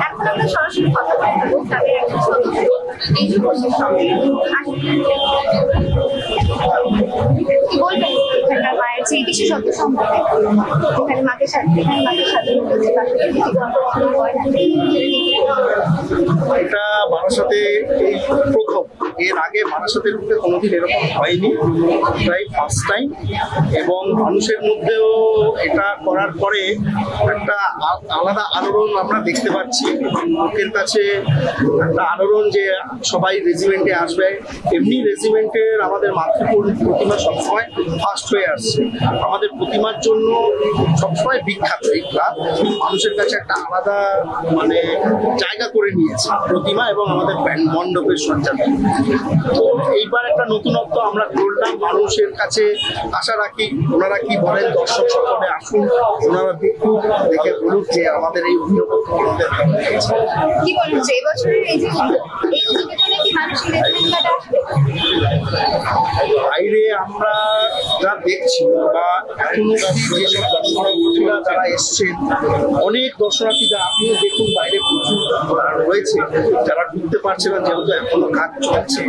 এখন আমরা সরাসরি কথা বলে নেবো তাদের একজন সদস্য এই যুবকের সঙ্গে। কি বলবেন এখানকার মায়ের যে বিশেষত্ব সম্পর্কে, এখানে মাকে সাজানো হচ্ছে, এটা বারাসাতে এই প্রথম, এর আগে বারাসাতের মধ্যে কোনোদিন এরকম হয়নি, প্রায় ফার্স্ট টাইম। এবং মানুষের মধ্যেও এটা করার পরে একটা আলাদা আলোড়ন আমরা দেখতে পাচ্ছি। লোকের কাছে একটা আলোড়ন যে সবাই রেজিমেন্টে আসবে। এমনি রেজিমেন্টের আমাদের প্রতিমা সবসময় ফার্স্ট হয়ে আসছে, আমাদের প্রতিমার জন্য সবসময় বিখ্যাত। এই ক্লাব মানুষের কাছে একটা আলাদা মানে জায়গা করে নিয়েছে প্রতিমা এবং আমাদের মণ্ডপের সজ্জাটা। তো এইবার একটা নতুনত্ব আমরা করলাম, মানুষের কাছে আশা রাখি ওনারা কি বলেন, দর্শক সকলে আসুন, ওনারা দেখুন, দেখে বলুন যে আমাদের এই অভিনবত্ব আমাদের কি বলুন যে বছরের এই যে উদ্যোগের জন্য কি মানুষের রেজিমেন্ট আসবে? বাইরে আমরা যা দেখছি বা এখনো যেসব দর্শনার্থীরা যারা এসছেন, অনেক দর্শনার্থী যারা আপনিও দেখুন বাইরে প্রচুর রয়েছে যারা ঢুকতে পারছে না, যেহেতু এখনো কাজ চলছে।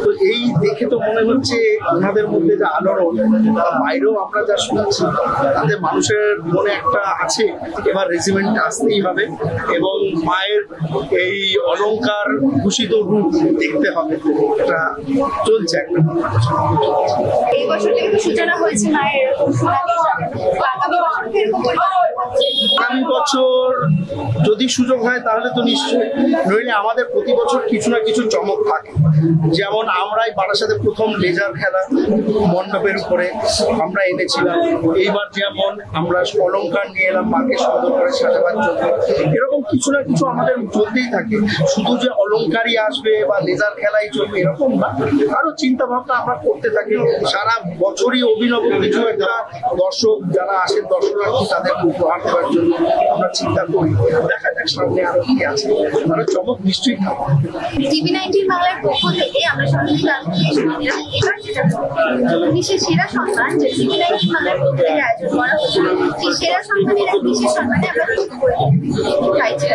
তো এই দেখে তো মনে হচ্ছে ওনাদের মধ্যে যে আলোড়ন, বাইরেও আমরা যা শুনছি তাতে মানুষের মনে একটা আছে এবার রেজিমেন্ট আসতেই হবে এবং মায়ের এই অলংকার ভূষিত রূপ দেখতে হবে। এটা চলছে একটা। এই বছর থেকে সূচনা হয়েছে মায়ের, আগামী বছর যদি সুযোগ হয় তাহলে তো নিশ্চয়ই, নইলে আমাদের প্রতি বছর কিছু না কিছু চমক থাকে। যেমন আমরাই বারাসাতে প্রথম লেজার খেলা মণ্ডপের উপরে আমরা এনেছিলাম, এইবার যেমন আমরা অলংকার নিয়ে এলাম মাকে সুন্দর করে সাজাবার জন্য। এরকম কিছু না কিছু আমাদের চলতেই থাকে, শুধু যে অলংকারই আসবে বা লেজার খেলাই চলবে এরকম না, আরো চিন্তা ভাবনা আমরা করতে থাকি। সারা বছরই অভিনব কিছু একটা দর্শক যারা আসেন দর্শনার্থী তাদের উপহার দেওয়ার জন্য আমরা চিন্তা করি। দেখা যাক সামনে আরো কি আছে, আরো চমক নিশ্চয়ই থাকবে। TV19 বাংলার পক্ষ থেকে আমরা সরাসরি এবার যেটা বিশেষ সেরা সম্মান যে TV19 বাংলার পক্ষ থেকে আয়োজন করা হচ্ছে, সেই সেরা সম্মানের এক বিশেষ সম্মানে আমরা চাইছি।